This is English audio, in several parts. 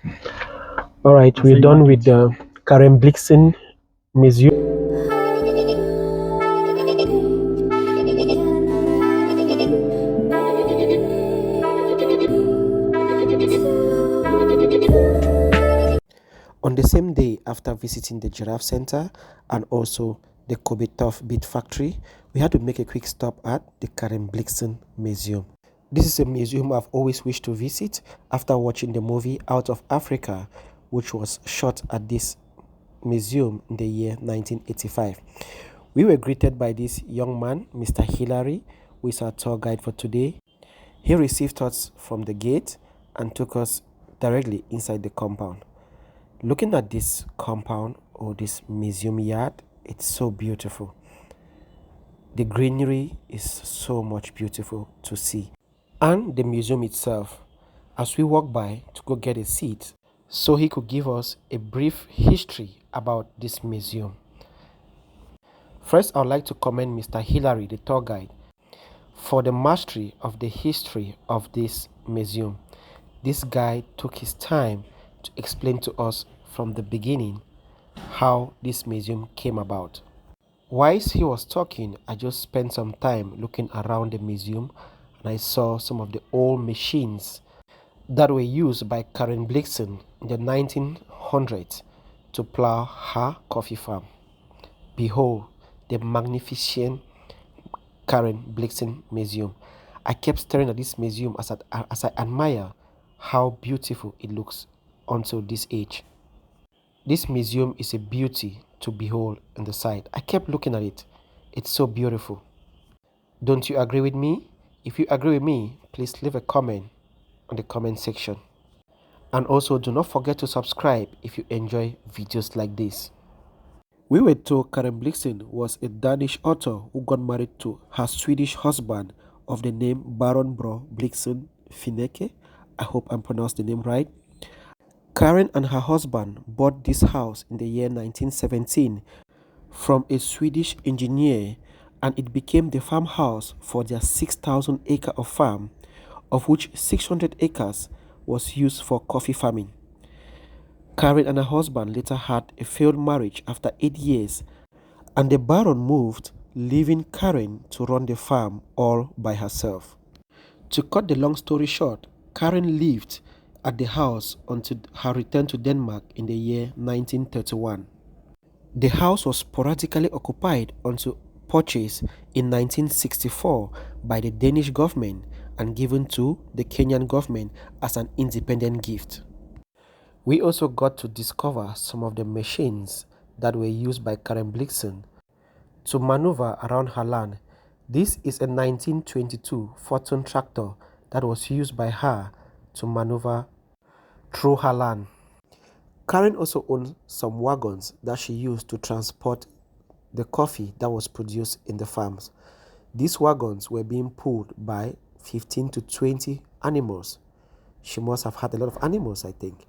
All right, we're done with the Karen Blixen Museum. On the same day after visiting the Giraffe Center and also the Kobetov Bead Factory, we had to make a quick stop at the Karen Blixen Museum. This is a museum I've always wished to visit after watching the movie Out of Africa, which was shot at this museum in the year 1985. We were greeted by this young man, Mr. Hillary, who is our tour guide for today. He received us from the gate and took us directly inside the compound. Looking at this compound or this museum yard, it's so beautiful. The greenery is so much beautiful to see. And the museum itself, as we walked by to go get a seat, so he could give us a brief history about this museum. First, I would like to commend Mr. Hillary, the tour guide, for the mastery of the history of this museum. This guy took his time to explain to us from the beginning how this museum came about. Whilst he was talking, I just spent some time looking around the museum and I saw some of the old machines that were used by Karen Blixen in the 1900s to plow her coffee farm. Behold, the magnificent Karen Blixen Museum. I kept staring at this museum as I admire how beautiful it looks until this age. This museum is a beauty to behold in the sight. I kept looking at it. It's so beautiful. Don't you agree with me? If you agree with me, please leave a comment on the comment section. And also do not forget to subscribe if you enjoy videos like this. We were told Karen Blixen was a Danish author who got married to her Swedish husband of the name Baron Bro Blixen Fineke. I hope I'm pronounced the name right. Karen and her husband bought this house in the year 1917 from a Swedish engineer, and it became the farmhouse for their 6,000 acre of farm, of which 600 acres was used for coffee farming. Karen and her husband later had a failed marriage after 8 years, and the Baron moved, leaving Karen to run the farm all by herself. To cut the long story short, Karen lived at the house until her return to Denmark in the year 1931. The house was sporadically occupied until purchased in 1964 by the Danish government and given to the Kenyan government as an independent gift. We also got to discover some of the machines that were used by Karen Blixen to maneuver around her land. This is a 1922 Fortune tractor that was used by her to maneuver through her land. Karen also owned some wagons that she used to transport the coffee that was produced in the farms. These wagons were being pulled by 15 to 20 animals. She must have had a lot of animals, I think.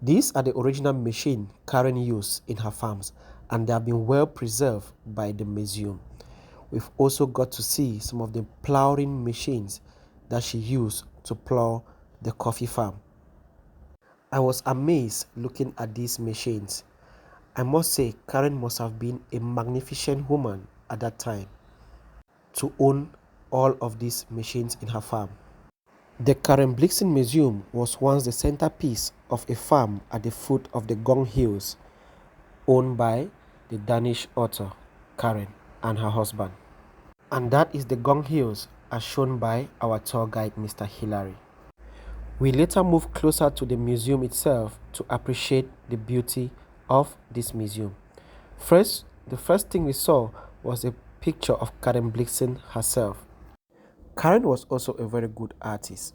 These are the original machines Karen used in her farms, and they have been well preserved by the museum. We've also got to see some of the plowing machines that she used to plow the coffee farm. I was amazed looking at these machines. I must say, Karen must have been a magnificent woman at that time to own all of these machines in her farm. The Karen Blixen Museum was once the centerpiece of a farm at the foot of the Ngong Hills, owned by the Danish author Karen and her husband. And that is the Ngong Hills as shown by our tour guide Mr. Hillary. We later moved closer to the museum itself to appreciate the beauty of this museum. The first thing we saw was a picture of Karen Blixen herself. Karen was also a very good artist.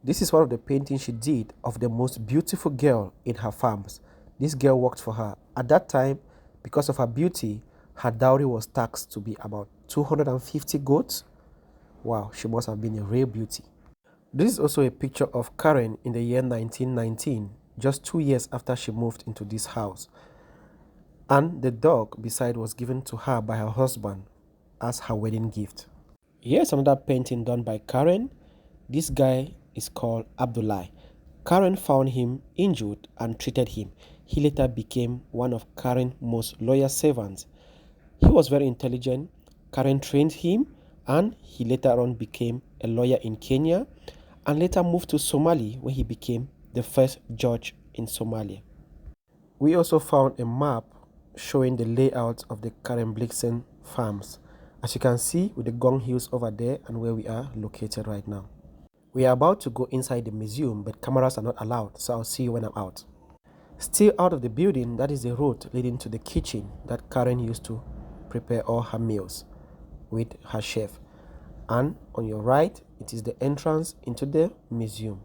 This is one of the paintings she did of the most beautiful girl in her farms. This girl worked for her. At that time, because of her beauty, her dowry was taxed to be about 250 goats. Wow, she must have been a real beauty. This is also a picture of Karen in the year 1919, just 2 years after she moved into this house. And the dog beside was given to her by her husband as her wedding gift. Here's another painting done by Karen. This guy is called Abdullah. Karen found him injured and treated him. He later became one of Karen's most loyal servants. He was very intelligent. Karen trained him and he later on became a lawyer in Kenya and later moved to Somalia where he became the first judge in Somalia. We also found a map showing the layout of the Karen Blixen farms. As you can see with the Ngong Hills over there and where we are located right now. We are about to go inside the museum, but cameras are not allowed, so I'll see you when I'm out. Still out of the building, that is the road leading to the kitchen that Karen used to prepare all her meals with her chef. And on your right, it is the entrance into the museum.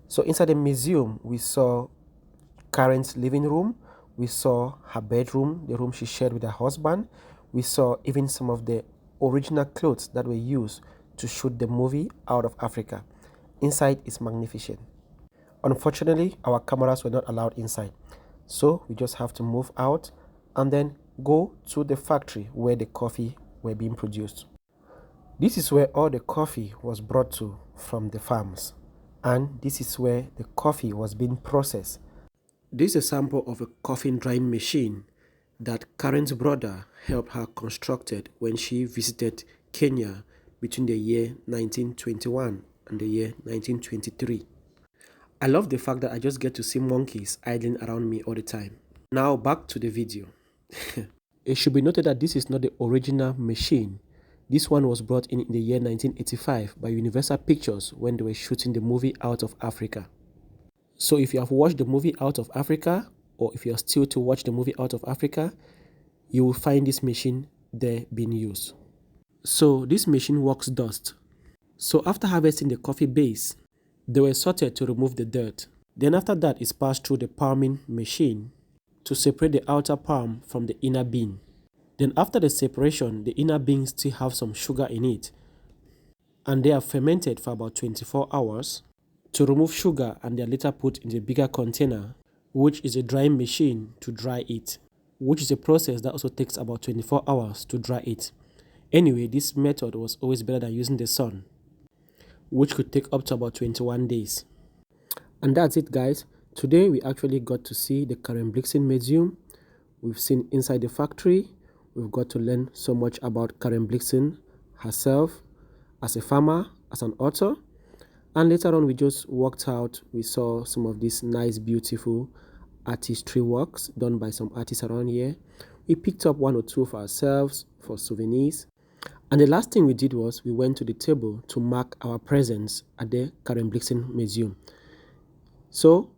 So inside the museum, we saw Karen's living room, we saw her bedroom, the room she shared with her husband. We saw even some of the original clothes that were used to shoot the movie Out of Africa. Inside is magnificent. Unfortunately, our cameras were not allowed inside, so we just have to move out and then go to the factory where the coffee were being produced. This is where all the coffee was brought to from the farms, and this is where the coffee was being processed. This is a sample of a coffee drying machine that Karen's brother helped her constructed when she visited Kenya between the year 1921 and the year 1923. I love the fact that I just get to see monkeys idling around me all the time. Now back to the video. It should be noted that this is not the original machine. This one was brought in the year 1985 by Universal Pictures when they were shooting the movie Out of Africa. So if you have watched the movie Out of Africa, or if you are still to watch the movie Out of Africa, you will find this machine there being used. So this machine works dust. So after harvesting the coffee base, they were sorted to remove the dirt. Then after that, it's passed through the palming machine to separate the outer palm from the inner bean. Then after the separation, the inner beans still have some sugar in it, and they are fermented for about 24 hours to remove sugar, and they are later put in a bigger container, which is a drying machine to dry it, which is a process that also takes about 24 hours to dry it. Anyway, this method was always better than using the sun, which could take up to about 21 days. And that's it, guys. Today we actually got to see the Karen Blixen Museum. We've seen inside the factory. We've got to learn so much about Karen Blixen herself as a farmer, as an author. And later on, we just walked out. We saw some of these nice, beautiful artistry works done by some artists around here. We picked up one or two for ourselves for souvenirs. And the last thing we did was we went to the table to mark our presence at the Karen Blixen Museum. So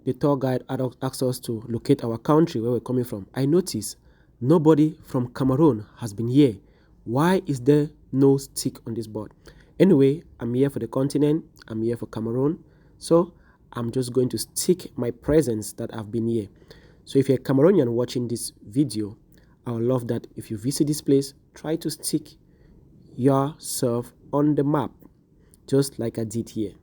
the tour guide asked us to locate our country where we're coming from. I noticed nobody from Cameroon has been here. Why is there no stick on this board? Anyway, I'm here for the continent. I'm here for Cameroon. So I'm just going to stick my presence that I've been here. So if you're a Cameroonian watching this video, I would love that if you visit this place, try to stick yourself on the map, just like I did here.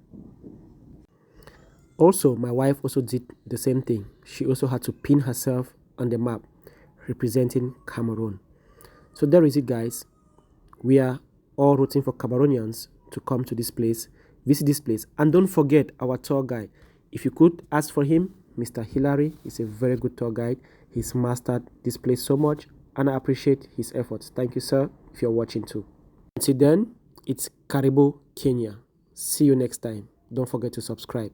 Also, my wife also did the same thing. She also had to pin herself on the map, representing Cameroon. So there is it, guys. We are all rooting for Cameroonians to come to this place, visit this place. And don't forget our tour guide. If you could ask for him, Mr. Hillary is a very good tour guide. He's mastered this place so much, and I appreciate his efforts. Thank you, sir, if you're watching too. Until then, it's Karibu, Kenya. See you next time. Don't forget to subscribe.